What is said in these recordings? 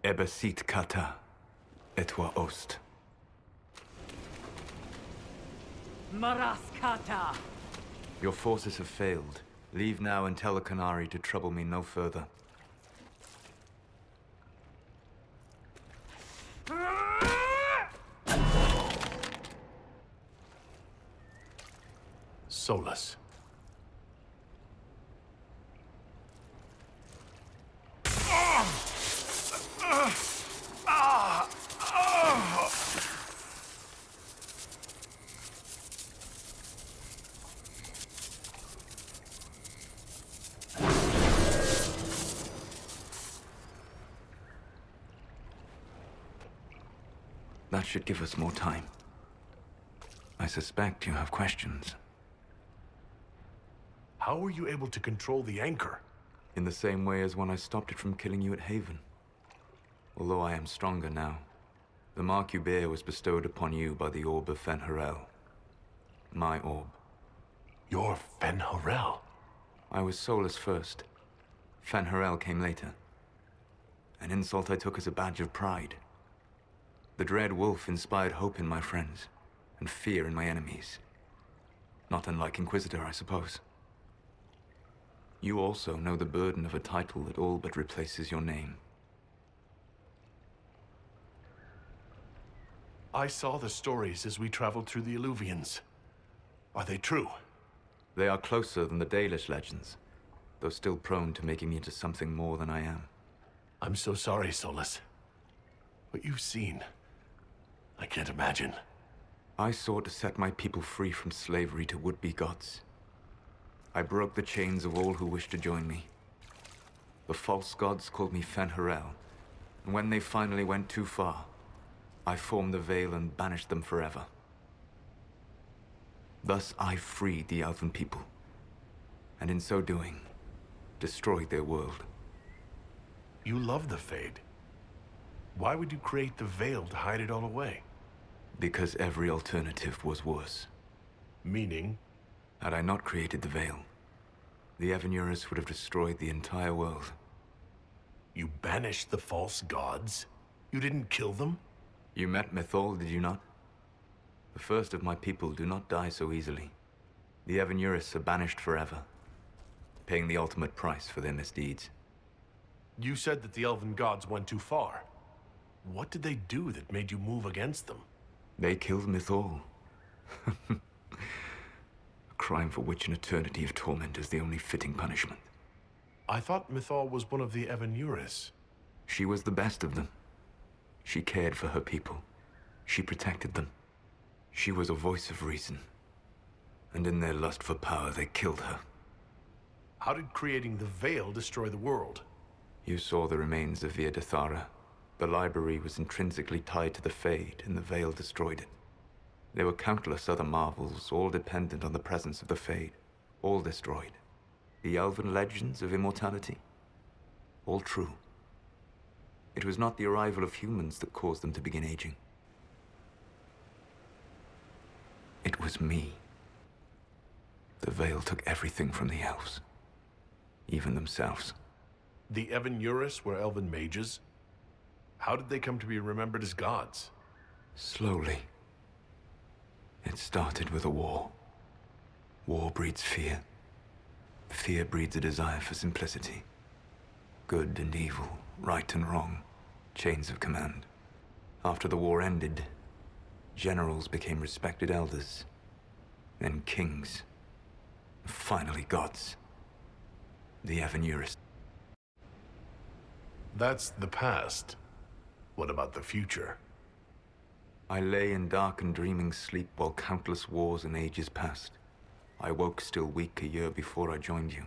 Ebesit kata, etwa ost. Maraskata! Your forces have failed. Leave now and tell the Canary to trouble me no further. Solas. That should give us more time. I suspect you have questions. How were you able to control the anchor? In the same way as when I stopped it from killing you at Haven. Although I am stronger now, the mark you bear was bestowed upon you by the Orb of Fen'Harel. My orb. You're Fen'Harel. I was Solas first. Fen'Harel came later. An insult I took as a badge of pride. The Dread Wolf inspired hope in my friends, and fear in my enemies. Not unlike Inquisitor, I suppose. You also know the burden of a title that all but replaces your name. I saw the stories as we traveled through the Illuvians. Are they true? They are closer than the Dalish legends, though still prone to making me into something more than I am. I'm so sorry, Solas. What you've seen, I can't imagine. I sought to set my people free from slavery to would-be gods. I broke the chains of all who wished to join me. The false gods called me Fen'Harel, and when they finally went too far, I formed the Veil and banished them forever. Thus I freed the Elven people, and in so doing, destroyed their world. You love the Fade. Why would you create the Veil to hide it all away? Because every alternative was worse. Meaning? Had I not created the Veil, the Evanurus would have destroyed the entire world. You banished the false gods? You didn't kill them? You met Mythal, did you not? The first of my people do not die so easily. The Evanurus are banished forever, paying the ultimate price for their misdeeds. You said that the Elven gods went too far. What did they do that made you move against them? They killed Mythal. A crime for which an eternity of torment is the only fitting punishment. I thought Mythal was one of the Evanurus. She was the best of them. She cared for her people. She protected them. She was a voice of reason. And in their lust for power, they killed her. How did creating the Veil destroy the world? You saw the remains of Via Dathara. The library was intrinsically tied to the Fade, and the Veil destroyed it. There were countless other marvels, all dependent on the presence of the Fade, all destroyed. The elven legends of immortality, all true. It was not the arrival of humans that caused them to begin aging. It was me. The Veil took everything from the elves, even themselves. The Evanurus were elven mages? How did they come to be remembered as gods? Slowly. It started with a war. War breeds fear. Fear breeds a desire for simplicity. Good and evil, right and wrong, chains of command. After the war ended, generals became respected elders, then kings, finally gods. The Evanurus. That's the past. What about the future? I lay in dark and dreaming sleep while countless wars and ages passed. I woke still weak a year before I joined you.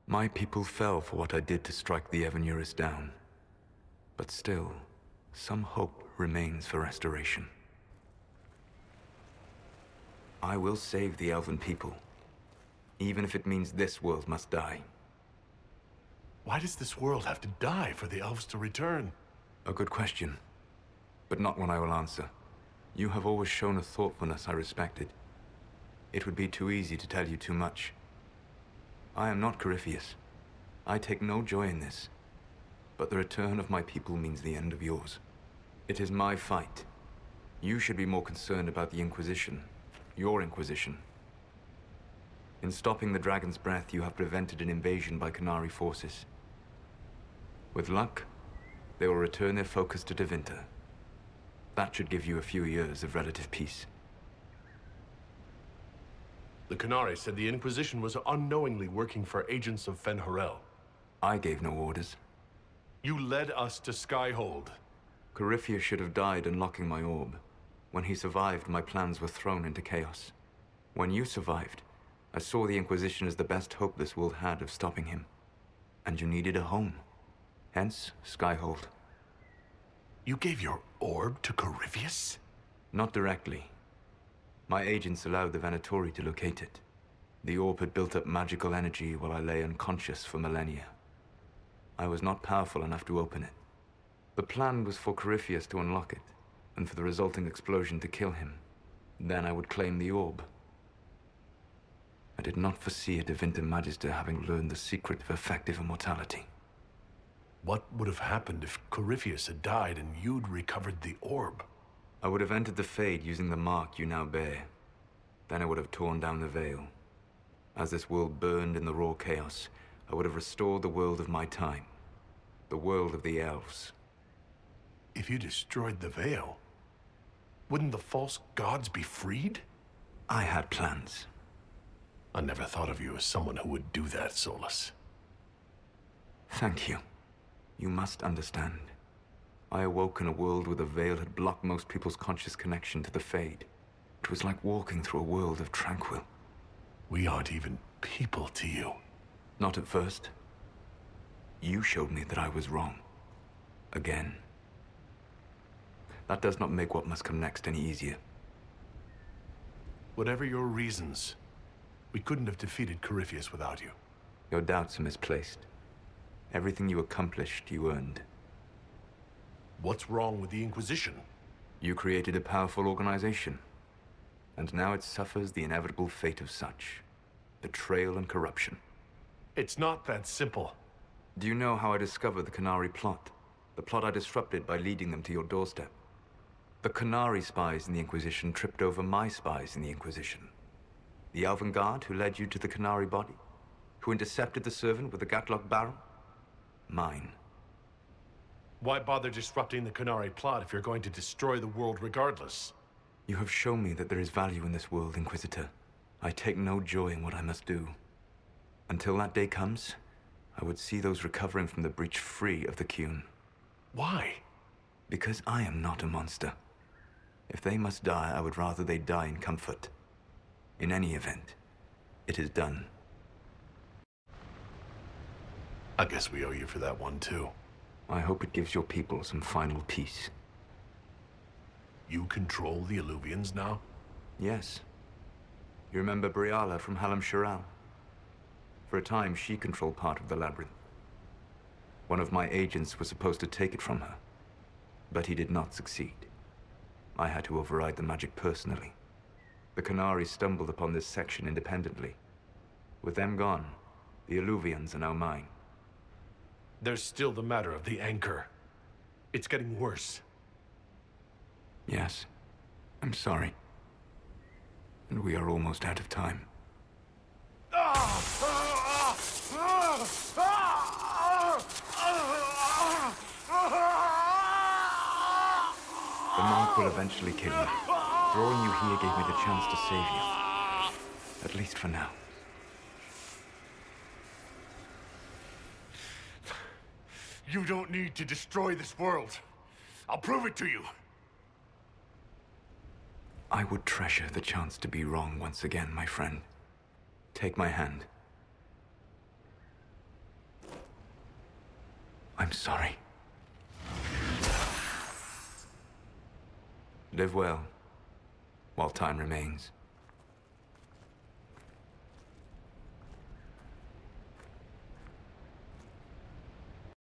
My people fell for what I did to strike the Evanurus down. But still, some hope remains for restoration. I will save the Elven people, even if it means this world must die. Why does this world have to die for the elves to return? A good question, but not one I will answer. You have always shown a thoughtfulness I respected. It would be too easy to tell you too much. I am not Corypheus. I take no joy in this. but the return of my people means the end of yours. It is my fight. You should be more concerned about the Inquisition. Your Inquisition. In stopping the Dragon's Breath, you have prevented an invasion by Qunari forces. With luck, they will return their focus to Tevinter. That should give you a few years of relative peace. The Qunari said the Inquisition was unknowingly working for agents of Fen'Harel. I gave no orders. You led us to Skyhold. Corypheus should have died unlocking my orb. When he survived, my plans were thrown into chaos. When you survived, I saw the Inquisition as the best hope this world had of stopping him. And you needed a home. Hence, Skyhold. You gave your orb to Corypheus? Not directly. My agents allowed the Venatori to locate it. The orb had built up magical energy while I lay unconscious for millennia. I was not powerful enough to open it. The plan was for Corypheus to unlock it, and for the resulting explosion to kill him. Then I would claim the orb. I did not foresee a Tevinter Magister having learned the secret of effective immortality. What would have happened if Corypheus had died and you'd recovered the orb? I would have entered the Fade using the mark you now bear. Then I would have torn down the veil. As this world burned in the raw chaos, I would have restored the world of my time. The world of the elves. If you destroyed the veil, wouldn't the false gods be freed? I had plans. I never thought of you as someone who would do that, Solas. Thank you. You must understand. I awoke in a world where the veil had blocked most people's conscious connection to the Fade. It was like walking through a world of tranquil. We aren't even people to you. Not at first. You showed me that I was wrong. Again. That does not make what must come next any easier. Whatever your reasons, we couldn't have defeated Corypheus without you. Your doubts are misplaced. Everything you accomplished, you earned. What's wrong with the Inquisition? You created a powerful organization. And now it suffers the inevitable fate of such. Betrayal and corruption. It's not that simple. Do you know how I discovered the Qunari plot? The plot I disrupted by leading them to your doorstep. The Qunari spies in the Inquisition tripped over my spies in the Inquisition. The Elven Guard who led you to the Qunari body? Who intercepted the servant with the Gatlock barrel? Mine. Why bother disrupting the Qunari plot if you're going to destroy the world regardless? You have shown me that there is value in this world, Inquisitor. I take no joy in what I must do. Until that day comes, I would see those recovering from the breach free of the Qun. Why? Because I am not a monster. If they must die, I would rather they die in comfort. In any event, it is done. I guess we owe you for that one, too. I hope it gives your people some final peace. You control the Illuvians now? Yes. You remember Briala from Halam Shiral? For a time, she controlled part of the labyrinth. One of my agents was supposed to take it from her, but he did not succeed. I had to override the magic personally. The Qunari stumbled upon this section independently. With them gone, the Illuvians are now mine. There's still the matter of the anchor. It's getting worse. Yes, I'm sorry. And we are almost out of time. The mark will eventually kill you. Drawing you here gave me the chance to save you. At least for now. You don't need to destroy this world. I'll prove it to you. I would treasure the chance to be wrong once again, my friend. Take my hand. I'm sorry. Live well, while time remains.